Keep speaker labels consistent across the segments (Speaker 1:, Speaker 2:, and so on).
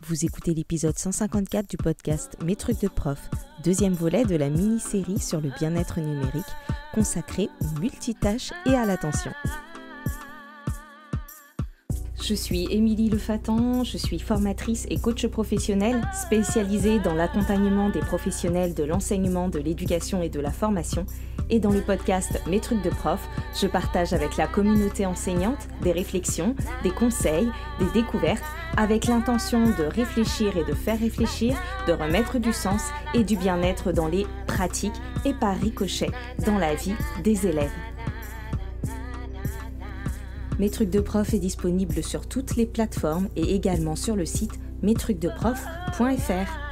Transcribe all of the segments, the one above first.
Speaker 1: Vous écoutez l'épisode 154 du podcast Mes trucs de prof, deuxième volet de la mini-série sur le bien-être numérique consacrée aux multitâches et à l'attention. Je suis Émilie Lefatan, je suis formatrice et coach professionnelle spécialisée dans l'accompagnement des professionnels de l'enseignement, de l'éducation et de la formation. Et dans le podcast Mes trucs de prof, je partage avec la communauté enseignante des réflexions, des conseils, des découvertes, avec l'intention de réfléchir et de faire réfléchir, de remettre du sens et du bien-être dans les pratiques et par ricochet dans la vie des élèves. Mes trucs de prof est disponible sur toutes les plateformes et également sur le site mestrucsdeprof.fr.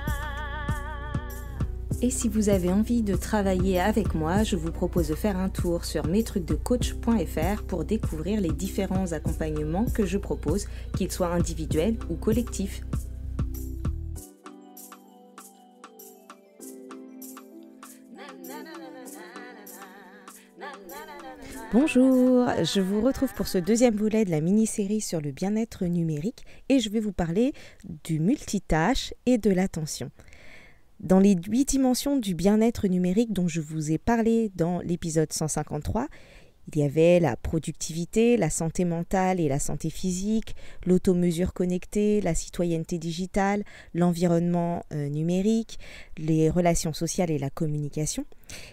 Speaker 1: Et si vous avez envie de travailler avec moi, je vous propose de faire un tour sur mestrucsdecoach.fr pour découvrir les différents accompagnements que je propose, qu'ils soient individuels ou collectifs. Bonjour, je vous retrouve pour ce deuxième volet de la mini-série sur le bien-être numérique et je vais vous parler du multitâche et de l'attention. Dans les 8 dimensions du bien-être numérique dont je vous ai parlé dans l'épisode 153, il y avait la productivité, la santé mentale et la santé physique, l'automesure connectée, la citoyenneté digitale, l'environnement numérique, les relations sociales et la communication.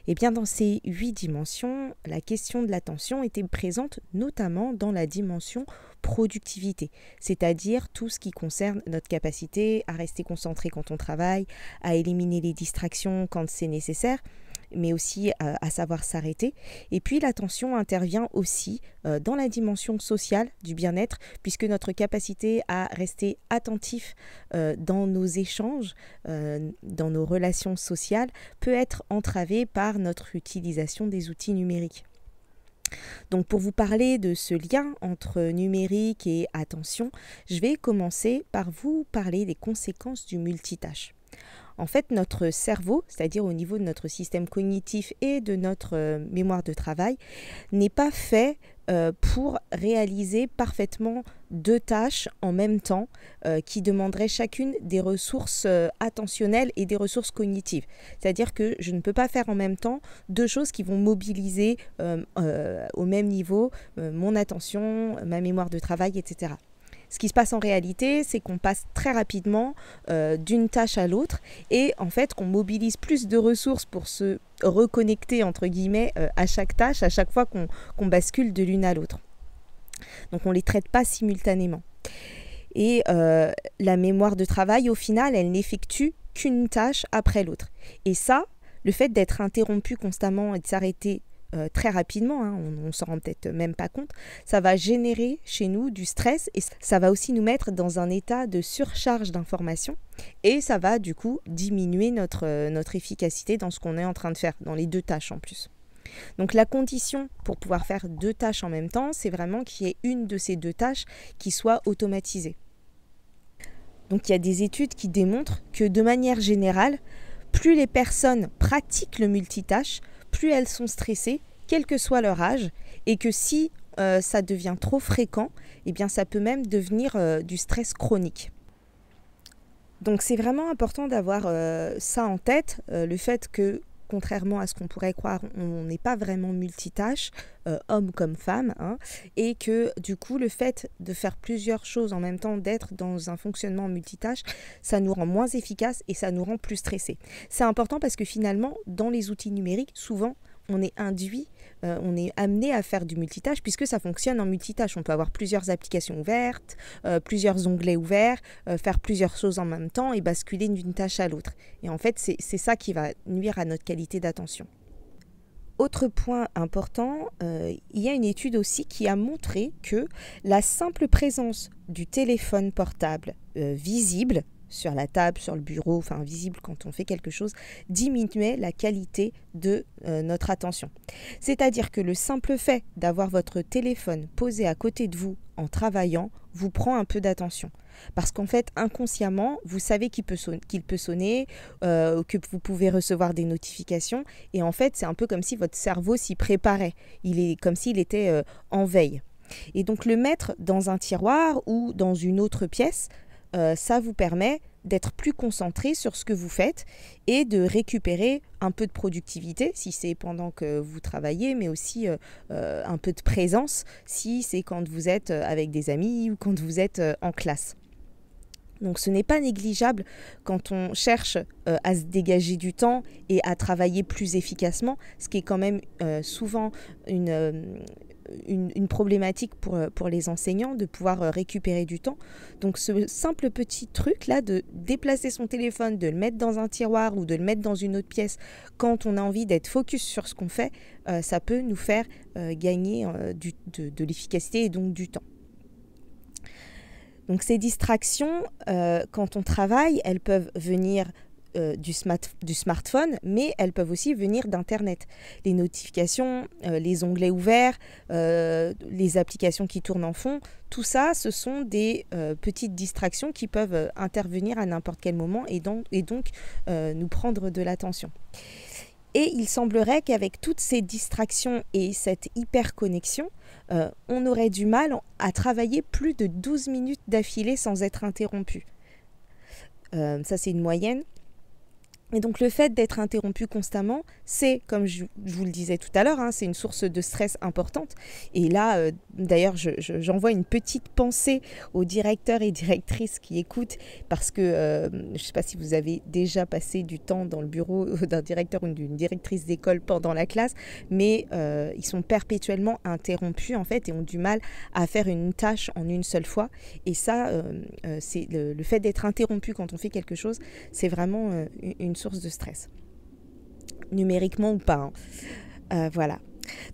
Speaker 1: Et bien dans ces 8 dimensions, la question de l'attention était présente notamment dans la dimension productivité, c'est-à-dire tout ce qui concerne notre capacité à rester concentré quand on travaille, à éliminer les distractions quand c'est nécessaire, mais aussi à savoir s'arrêter. Et puis l'attention intervient aussi dans la dimension sociale du bien-être, puisque notre capacité à rester attentif dans nos échanges, dans nos relations sociales, peut être entravée par notre utilisation des outils numériques. Donc pour vous parler de ce lien entre numérique et attention, je vais commencer par vous parler des conséquences du multitâche. En fait, notre cerveau, c'est-à-dire au niveau de notre système cognitif et de notre mémoire de travail, n'est pas fait pour réaliser parfaitement 2 tâches en même temps qui demanderaient chacune des ressources attentionnelles et des ressources cognitives. C'est-à-dire que je ne peux pas faire en même temps 2 choses qui vont mobiliser au même niveau mon attention, ma mémoire de travail, etc. Ce qui se passe en réalité, c'est qu'on passe très rapidement d'une tâche à l'autre et en fait qu'on mobilise plus de ressources pour se reconnecter entre guillemets à chaque tâche, à chaque fois qu'on bascule de l'une à l'autre. Donc on ne les traite pas simultanément. Et la mémoire de travail, au final, elle n'effectue qu'une tâche après l'autre. Et ça, le fait d'être interrompu constamment et de s'arrêter très rapidement, on ne s'en rend peut-être même pas compte, ça va générer chez nous du stress et ça va aussi nous mettre dans un état de surcharge d'informations et ça va du coup diminuer notre efficacité dans ce qu'on est en train de faire, dans les 2 tâches en plus. Donc la condition pour pouvoir faire 2 tâches en même temps, c'est vraiment qu'il y ait une de ces 2 tâches qui soit automatisée. Donc il y a des études qui démontrent que de manière générale, plus les personnes pratiquent le multitâche, plus elles sont stressées, quel que soit leur âge, et que si ça devient trop fréquent, eh bien ça peut même devenir du stress chronique. Donc c'est vraiment important d'avoir ça en tête, le fait que contrairement à ce qu'on pourrait croire, on n'est pas vraiment multitâche, homme comme femme, et que du coup le fait de faire plusieurs choses en même temps, d'être dans un fonctionnement multitâche, ça nous rend moins efficaces et ça nous rend plus stressés. C'est important parce que finalement, dans les outils numériques, souvent on est induit, on est amené à faire du multitâche puisque ça fonctionne en multitâche. On peut avoir plusieurs applications ouvertes, plusieurs onglets ouverts, faire plusieurs choses en même temps et basculer d'une tâche à l'autre. Et en fait, c'est ça qui va nuire à notre qualité d'attention. Autre point important, il y a une étude aussi qui a montré que la simple présence du téléphone portable visible sur la table, sur le bureau, enfin visible quand on fait quelque chose, diminuait la qualité de notre attention. C'est-à-dire que le simple fait d'avoir votre téléphone posé à côté de vous en travaillant vous prend un peu d'attention. Parce qu'en fait, inconsciemment, vous savez qu'il peut sonner, que vous pouvez recevoir des notifications. Et en fait, c'est un peu comme si votre cerveau s'y préparait. Il est comme s'il était en veille. Et donc, le mettre dans un tiroir ou dans une autre pièce ça vous permet d'être plus concentré sur ce que vous faites et de récupérer un peu de productivité si c'est pendant que vous travaillez, mais aussi un peu de présence si c'est quand vous êtes avec des amis ou quand vous êtes en classe. Donc ce n'est pas négligeable quand on cherche à se dégager du temps et à travailler plus efficacement, ce qui est quand même souvent une problématique pour les enseignants de pouvoir récupérer du temps. Donc ce simple petit truc là de déplacer son téléphone, de le mettre dans un tiroir ou de le mettre dans une autre pièce quand on a envie d'être focus sur ce qu'on fait, ça peut nous faire gagner de l'efficacité et donc du temps. Donc ces distractions, quand on travaille, elles peuvent venir du smartphone, mais elles peuvent aussi venir d'Internet. Les notifications, les onglets ouverts, les applications qui tournent en fond, tout ça, ce sont des petites distractions qui peuvent intervenir à n'importe quel moment et donc nous prendre de l'attention. Et il semblerait qu'avec toutes ces distractions et cette hyperconnexion, on aurait du mal à travailler plus de 12 minutes d'affilée sans être interrompu. Ça, c'est une moyenne. Et donc le fait d'être interrompu constamment, c'est, comme je vous le disais tout à l'heure, c'est une source de stress importante. Et là, d'ailleurs, j'envoie une petite pensée aux directeurs et directrices qui écoutent, parce que je ne sais pas si vous avez déjà passé du temps dans le bureau d'un directeur ou d'une directrice d'école pendant la classe, mais ils sont perpétuellement interrompus en fait et ont du mal à faire une tâche en une seule fois. Et ça, c'est le fait d'être interrompu quand on fait quelque chose, c'est vraiment une source de stress, numériquement ou pas. Voilà.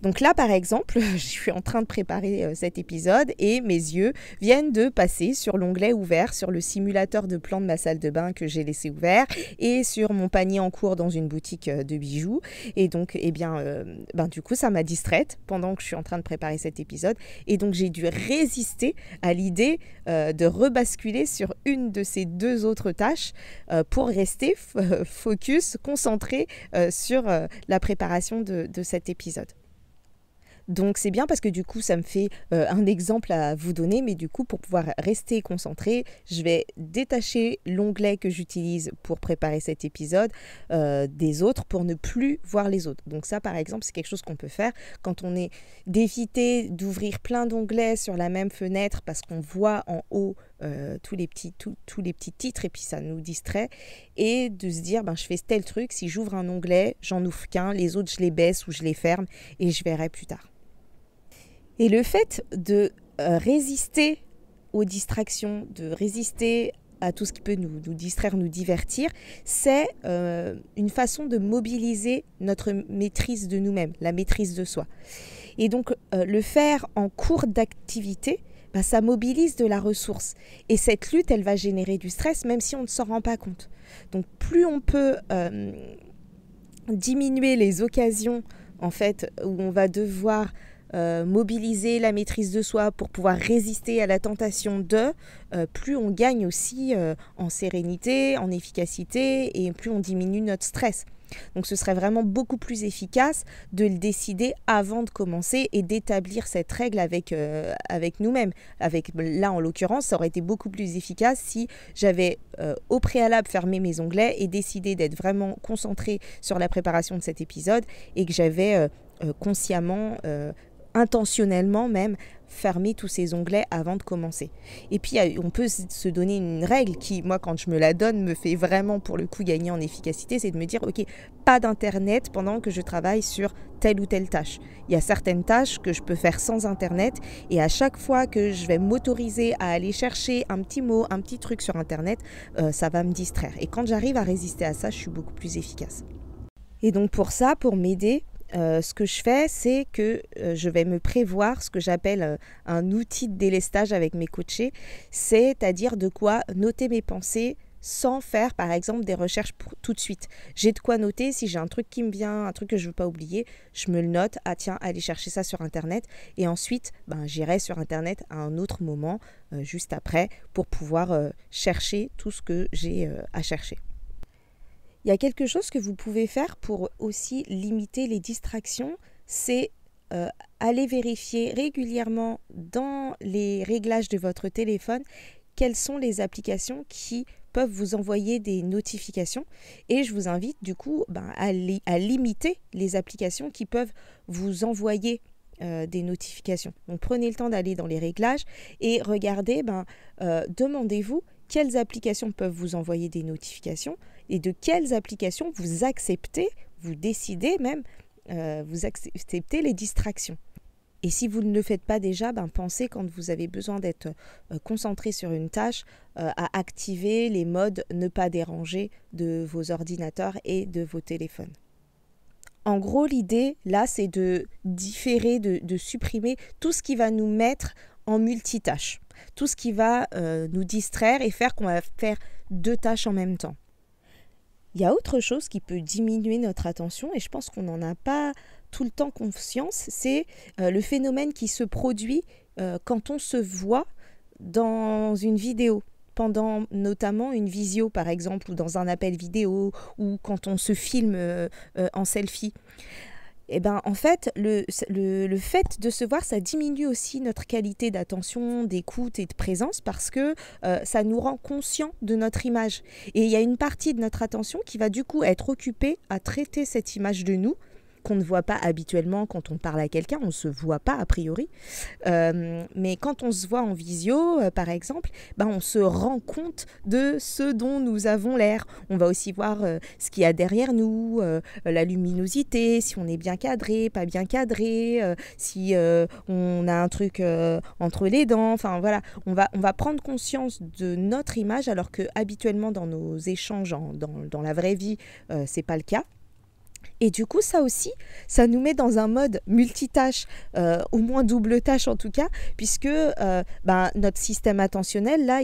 Speaker 1: Donc là, par exemple, je suis en train de préparer cet épisode et mes yeux viennent de passer sur l'onglet ouvert, sur le simulateur de plan de ma salle de bain que j'ai laissé ouvert et sur mon panier en cours dans une boutique de bijoux. Et donc, du coup, ça m'a distraite pendant que je suis en train de préparer cet épisode. Et donc, j'ai dû résister à l'idée de rebasculer sur une de ces deux autres tâches pour rester focus, concentré sur la préparation de cet épisode. Donc c'est bien parce que du coup ça me fait un exemple à vous donner, mais du coup pour pouvoir rester concentré, je vais détacher l'onglet que j'utilise pour préparer cet épisode des autres pour ne plus voir les autres. Donc ça par exemple c'est quelque chose qu'on peut faire quand on est d'éviter d'ouvrir plein d'onglets sur la même fenêtre parce qu'on voit en haut tous les petits titres et puis ça nous distrait, et de se dire je fais tel truc, si j'ouvre un onglet j'en ouvre qu'un, les autres je les baisse ou je les ferme et je verrai plus tard. Et le fait de résister aux distractions, de résister à tout ce qui peut nous distraire, nous divertir, c'est une façon de mobiliser notre maîtrise de nous-mêmes, la maîtrise de soi. Et donc le faire en cours d'activité, ça mobilise de la ressource. Et cette lutte, elle va générer du stress, même si on ne s'en rend pas compte. Donc plus on peut diminuer les occasions en fait, où on va devoir mobiliser la maîtrise de soi pour pouvoir résister à la tentation plus on gagne aussi en sérénité, en efficacité, et plus on diminue notre stress. Donc ce serait vraiment beaucoup plus efficace de le décider avant de commencer et d'établir cette règle avec nous-mêmes. Là en l'occurrence, ça aurait été beaucoup plus efficace si j'avais au préalable fermé mes onglets et décidé d'être vraiment concentrée sur la préparation de cet épisode, et que j'avais consciemment intentionnellement même fermer tous ces onglets avant de commencer. Et puis on peut se donner une règle qui, moi quand je me la donne, me fait vraiment pour le coup gagner en efficacité, c'est de me dire ok, pas d'internet pendant que je travaille sur telle ou telle tâche. Il y a certaines tâches que je peux faire sans internet, et à chaque fois que je vais m'autoriser à aller chercher un petit mot, un petit truc sur internet, ça va me distraire. Et quand j'arrive à résister à ça, je suis beaucoup plus efficace. Et donc pour ça, pour m'aider, ce que je fais, c'est que je vais me prévoir ce que j'appelle un outil de délestage avec mes coachés, c'est-à-dire de quoi noter mes pensées sans faire par exemple des recherches pour tout de suite. J'ai de quoi noter, si j'ai un truc qui me vient, un truc que je ne veux pas oublier, je me le note, tiens, allez chercher ça sur internet, et ensuite j'irai sur internet à un autre moment, juste après, pour pouvoir chercher tout ce que j'ai à chercher. Il y a quelque chose que vous pouvez faire pour aussi limiter les distractions, c'est aller vérifier régulièrement dans les réglages de votre téléphone quelles sont les applications qui peuvent vous envoyer des notifications et je vous invite du coup à limiter les applications qui peuvent vous envoyer des notifications. Donc prenez le temps d'aller dans les réglages et regardez, demandez-vous quelles applications peuvent vous envoyer des notifications et de quelles applications vous acceptez, vous décidez même, vous acceptez les distractions. Et si vous ne le faites pas déjà, pensez quand vous avez besoin d'être concentré sur une tâche à activer les modes ne pas déranger de vos ordinateurs et de vos téléphones. En gros, l'idée là, c'est de différer, de supprimer tout ce qui va nous mettre en multitâche, tout ce qui va nous distraire et faire qu'on va faire 2 tâches en même temps. Il y a autre chose qui peut diminuer notre attention et je pense qu'on n'en a pas tout le temps conscience, c'est le phénomène qui se produit quand on se voit dans une vidéo, pendant notamment une visio par exemple, ou dans un appel vidéo, ou quand on se filme en selfie. Et en fait, le fait de se voir, ça diminue aussi notre qualité d'attention, d'écoute et de présence parce que ça nous rend conscients de notre image. Et il y a une partie de notre attention qui va du coup être occupée à traiter cette image de nous, qu'on ne voit pas habituellement quand on parle à quelqu'un, on ne se voit pas a priori. Mais quand on se voit en visio, par exemple, on se rend compte de ce dont nous avons l'air. On va aussi voir ce qu'il y a derrière nous, la luminosité, si on est bien cadré, pas bien cadré, si on a un truc entre les dents. Enfin voilà, on va prendre conscience de notre image alors que habituellement dans nos échanges, dans la vraie vie, c'est pas le cas. Et du coup, ça aussi, ça nous met dans un mode multitâche, au moins double tâche en tout cas, puisque notre système attentionnel, là,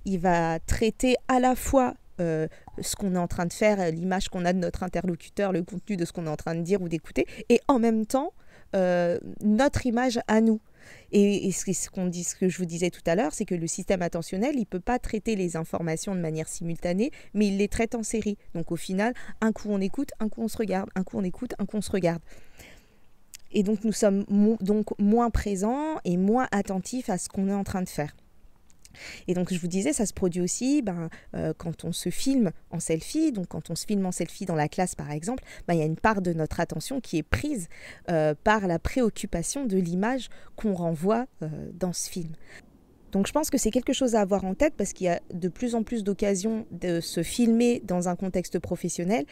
Speaker 1: il va traiter à la fois ce qu'on est en train de faire, l'image qu'on a de notre interlocuteur, le contenu de ce qu'on est en train de dire ou d'écouter, et en même temps, notre image à nous. Et ce que je vous disais tout à l'heure, c'est que le système attentionnel, il ne peut pas traiter les informations de manière simultanée, mais il les traite en série. Donc au final, un coup on écoute, un coup on se regarde, un coup on écoute, un coup on se regarde. Et donc nous sommes donc moins présents et moins attentifs à ce qu'on est en train de faire. Et donc je vous disais, ça se produit aussi quand on se filme en selfie. Donc quand on se filme en selfie dans la classe par exemple, il y a une part de notre attention qui est prise par la préoccupation de l'image qu'on renvoie dans ce film. Donc je pense que c'est quelque chose à avoir en tête parce qu'il y a de plus en plus d'occasions de se filmer dans un contexte professionnel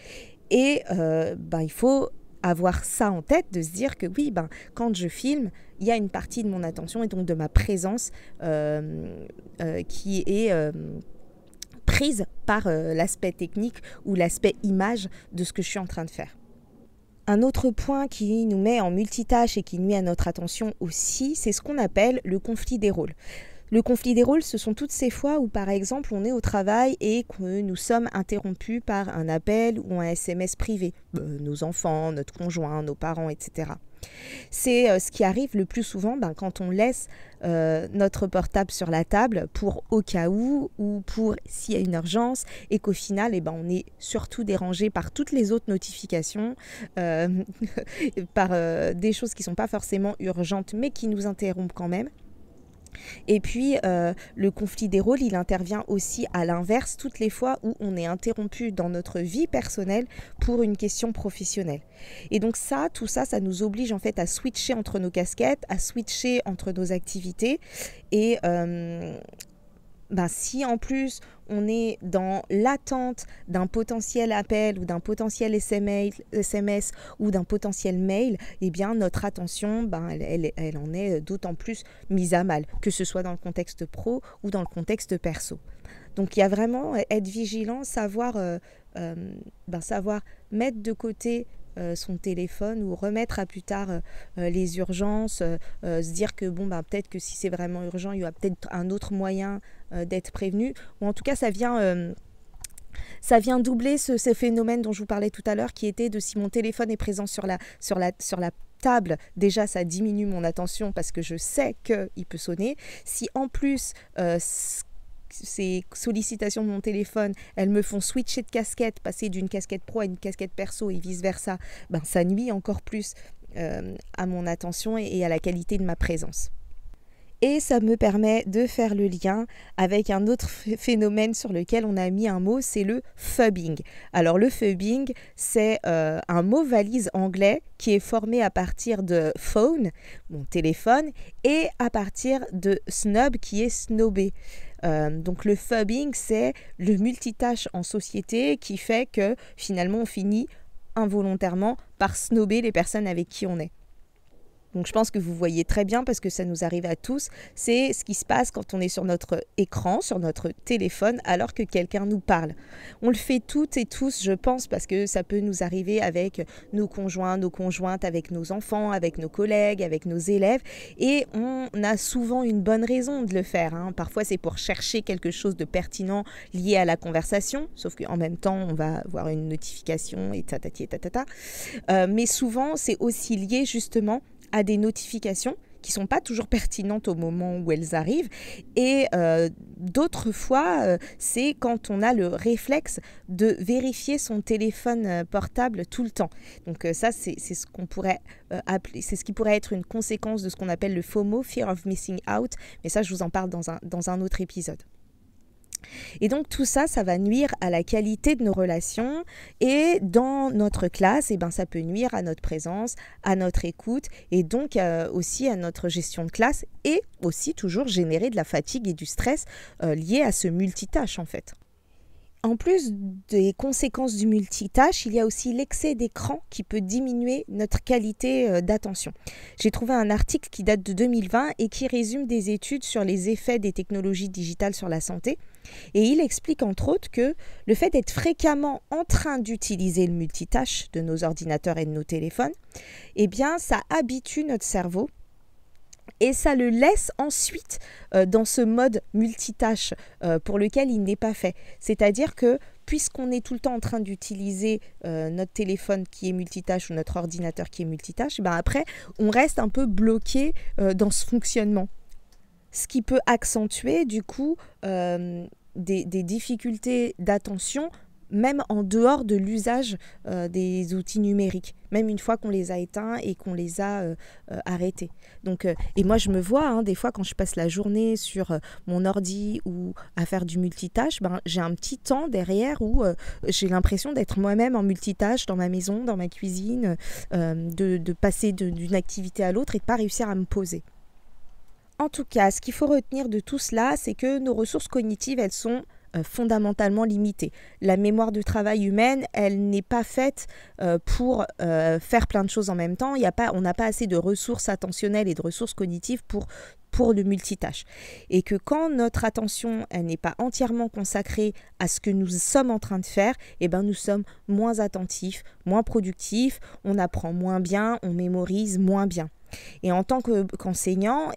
Speaker 1: et il faut avoir ça en tête, de se dire que oui, quand je filme, il y a une partie de mon attention et donc de ma présence qui est prise par l'aspect technique ou l'aspect image de ce que je suis en train de faire. Un autre point qui nous met en multitâche et qui nuit à notre attention aussi, c'est ce qu'on appelle le conflit des rôles. Le conflit des rôles, ce sont toutes ces fois où, par exemple, on est au travail et que nous sommes interrompus par un appel ou un SMS privé. Nos enfants, notre conjoint, nos parents, etc. C'est ce qui arrive le plus souvent quand on laisse notre portable sur la table pour au cas où ou pour s'il y a une urgence et qu'au final, on est surtout dérangé par toutes les autres notifications, par des choses qui ne sont pas forcément urgentes mais qui nous interrompent quand même. Et puis, le conflit des rôles, il intervient aussi à l'inverse, toutes les fois où on est interrompu dans notre vie personnelle pour une question professionnelle. Et donc tout ça, ça nous oblige en fait à switcher entre nos casquettes, à switcher entre nos activités. Et si en plus on est dans l'attente d'un potentiel appel ou d'un potentiel SMS ou d'un potentiel mail, eh bien notre attention, elle en est d'autant plus mise à mal, que ce soit dans le contexte pro ou dans le contexte perso. Donc il y a vraiment être vigilant, savoir mettre de côté son téléphone ou remettre à plus tard les urgences, se dire que peut-être que si c'est vraiment urgent, il y aura peut-être un autre moyen d'être prévenu, ou en tout cas ça vient doubler ce phénomène dont je vous parlais tout à l'heure, qui était de si mon téléphone est présent sur la table, déjà ça diminue mon attention parce que je sais qu'il peut sonner. Si en plus ces sollicitations de mon téléphone, elles me font switcher de casquette, passer d'une casquette pro à une casquette perso et vice-versa, ça nuit encore plus à mon attention et à la qualité de ma présence. Et ça me permet de faire le lien avec un autre phénomène sur lequel on a mis un mot, c'est le phubbing. Alors le phubbing, c'est un mot valise anglais qui est formé à partir de phone, mon téléphone, et à partir de snob qui est snobé. Donc le phubbing, c'est le multitâche en société qui fait que finalement on finit involontairement par snobber les personnes avec qui on est. Donc je pense que vous voyez très bien parce que ça nous arrive à tous, c'est ce qui se passe quand on est sur notre écran, sur notre téléphone alors que quelqu'un nous parle. On le fait toutes et tous, je pense, parce que ça peut nous arriver avec nos conjoints, nos conjointes, avec nos enfants, avec nos collègues, avec nos élèves et on a souvent une bonne raison de le faire. Parfois c'est pour chercher quelque chose de pertinent lié à la conversation, sauf qu'en même temps on va avoir une notification et tatati et tatata. Mais souvent c'est aussi lié justement à des notifications qui ne sont pas toujours pertinentes au moment où elles arrivent. Et d'autres fois, c'est quand on a le réflexe de vérifier son téléphone portable tout le temps. Donc ça, c'est ce qu'on pourrait appeler, c'est ce qui pourrait être une conséquence de ce qu'on appelle le FOMO, Fear of Missing Out. Mais ça, je vous en parle dans un autre épisode. Et donc tout ça, ça va nuire à la qualité de nos relations et dans notre classe, ça peut nuire à notre présence, à notre écoute et donc aussi à notre gestion de classe et aussi toujours générer de la fatigue et du stress liés à ce multitâche en fait. En plus des conséquences du multitâche, il y a aussi l'excès d'écran qui peut diminuer notre qualité d'attention. J'ai trouvé un article qui date de 2020 et qui résume des études sur les effets des technologies digitales sur la santé. Et il explique entre autres que le fait d'être fréquemment en train d'utiliser le multitâche de nos ordinateurs et de nos téléphones, ça habitue notre cerveau et ça le laisse ensuite dans ce mode multitâche pour lequel il n'est pas fait. C'est-à-dire que puisqu'on est tout le temps en train d'utiliser notre téléphone qui est multitâche ou notre ordinateur qui est multitâche, après on reste un peu bloqué dans ce fonctionnement. Ce qui peut accentuer du coup des difficultés d'attention même en dehors de l'usage des outils numériques, même une fois qu'on les a éteints et qu'on les a arrêtés. Donc, et moi, je me vois, des fois, quand je passe la journée sur mon ordi ou à faire du multitâche, j'ai un petit temps derrière où j'ai l'impression d'être moi-même en multitâche dans ma maison, dans ma cuisine, de passer d'une activité à l'autre et de ne pas réussir à me poser. En tout cas, ce qu'il faut retenir de tout cela, c'est que nos ressources cognitives, elles sont fondamentalement limitée. La mémoire de travail humaine, elle n'est pas faite pour faire plein de choses en même temps. On n'a pas assez de ressources attentionnelles et de ressources cognitives pour le multitâche. Et que quand notre attention elle n'est pas entièrement consacrée à ce que nous sommes en train de faire, nous sommes moins attentifs, moins productifs, on apprend moins bien, on mémorise moins bien. Et en tant qu'enseignant,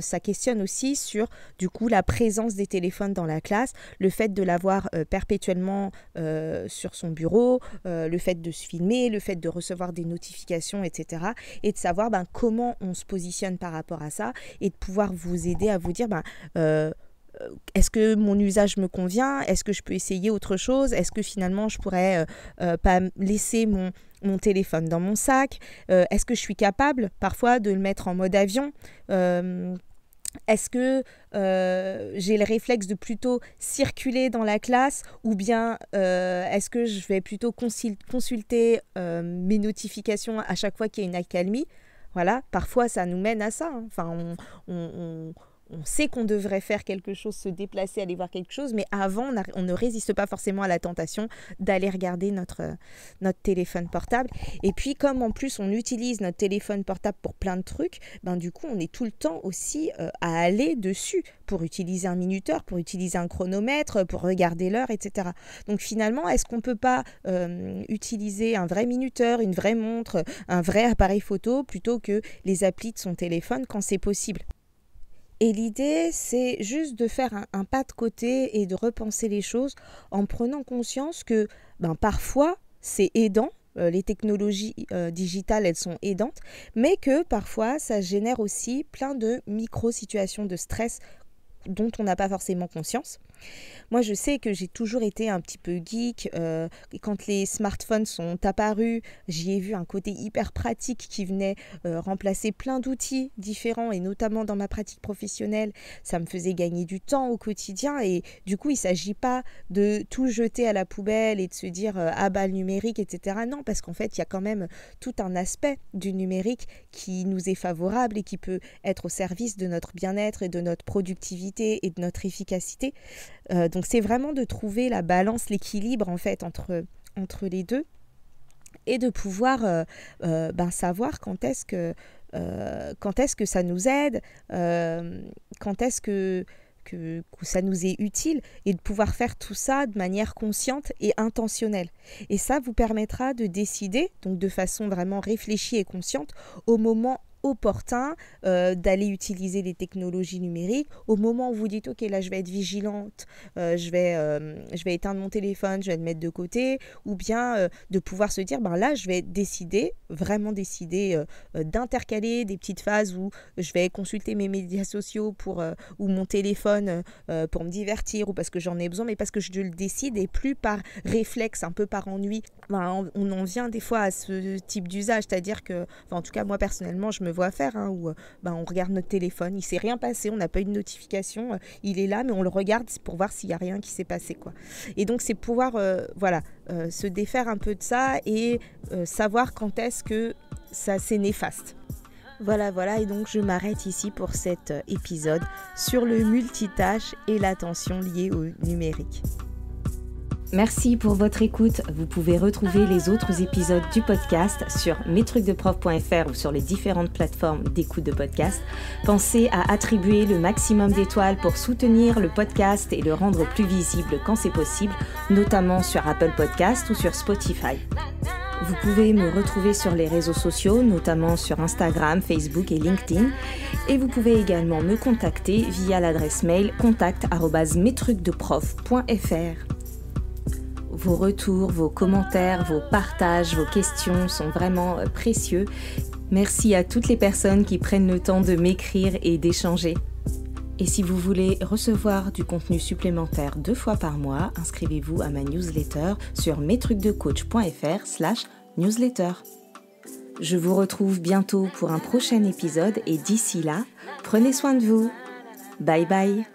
Speaker 1: ça questionne aussi sur du coup la présence des téléphones dans la classe, le fait de l'avoir perpétuellement sur son bureau, le fait de se filmer, le fait de recevoir des notifications, etc. Et de savoir comment on se positionne par rapport à ça et de pouvoir vous aider à vous dire est-ce que mon usage me convient? Est-ce que je peux essayer autre chose? Est-ce que finalement je pourrais pas laisser mon téléphone dans mon sac? Est-ce que je suis capable parfois de le mettre en mode avion? Est-ce que j'ai le réflexe de plutôt circuler dans la classe ou bien est-ce que je vais plutôt consulter mes notifications à chaque fois qu'il y a une accalmie? Voilà, parfois ça nous mène à ça. On sait qu'on devrait faire quelque chose, se déplacer, aller voir quelque chose, mais avant, on ne résiste pas forcément à la tentation d'aller regarder notre téléphone portable. Et puis, comme en plus, on utilise notre téléphone portable pour plein de trucs, du coup, on est tout le temps aussi à aller dessus pour utiliser un minuteur, pour utiliser un chronomètre, pour regarder l'heure, etc. Donc, finalement, est-ce qu'on ne peut pas utiliser un vrai minuteur, une vraie montre, un vrai appareil photo, plutôt que les applis de son téléphone quand c'est possible ? Et l'idée, c'est juste de faire un pas de côté et de repenser les choses en prenant conscience que parfois, c'est aidant. Les technologies digitales, elles sont aidantes, mais que parfois, ça génère aussi plein de micro-situations de stress dont on n'a pas forcément conscience. Moi, je sais que j'ai toujours été un petit peu geek. Et quand les smartphones sont apparus, j'y ai vu un côté hyper pratique qui venait remplacer plein d'outils différents, et notamment dans ma pratique professionnelle, ça me faisait gagner du temps au quotidien. Et du coup, il ne s'agit pas de tout jeter à la poubelle et de se dire ah bah le numérique, etc. Non, parce qu'en fait, il y a quand même tout un aspect du numérique qui nous est favorable et qui peut être au service de notre bien-être et de notre productivité et de notre efficacité. Donc c'est vraiment de trouver la balance, l'équilibre en fait entre les deux, et de pouvoir savoir quand est-ce que ça nous aide, quand est-ce que ça nous est utile, et de pouvoir faire tout ça de manière consciente et intentionnelle. Et ça vous permettra de décider, donc de façon vraiment réfléchie et consciente, au moment opportun d'aller utiliser les technologies numériques, au moment où vous dites ok, là je vais être vigilante, je vais éteindre mon téléphone, je vais le mettre de côté, ou bien de pouvoir se dire là je vais vraiment décider d'intercaler des petites phases où je vais consulter mes médias sociaux ou mon téléphone pour me divertir, ou parce que j'en ai besoin, mais parce que je le décide et plus par réflexe, un peu par ennui. On en vient des fois à ce type d'usage, c'est-à-dire que, en tout cas moi personnellement je me vois faire, où on regarde notre téléphone, il ne s'est rien passé, on n'a pas eu de notification, il est là mais on le regarde pour voir s'il n'y a rien qui s'est passé, quoi. Et donc c'est pouvoir se défaire un peu de ça et savoir quand est-ce que ça c'est néfaste. Voilà, et donc je m'arrête ici pour cet épisode sur le multitâche et l'attention liée au numérique. Merci pour votre écoute. Vous pouvez retrouver les autres épisodes du podcast sur mestrucsdeprof.fr ou sur les différentes plateformes d'écoute de podcast. Pensez à attribuer le maximum d'étoiles pour soutenir le podcast et le rendre plus visible quand c'est possible, notamment sur Apple Podcast ou sur Spotify. Vous pouvez me retrouver sur les réseaux sociaux, notamment sur Instagram, Facebook et LinkedIn. Et vous pouvez également me contacter via l'adresse mail contact@mestrucsdeprof.fr. Vos retours, vos commentaires, vos partages, vos questions sont vraiment précieux. Merci à toutes les personnes qui prennent le temps de m'écrire et d'échanger. Et si vous voulez recevoir du contenu supplémentaire 2 fois par mois, inscrivez-vous à ma newsletter sur mestrucsdecoach.fr/newsletter. Je vous retrouve bientôt pour un prochain épisode et d'ici là, prenez soin de vous. Bye bye.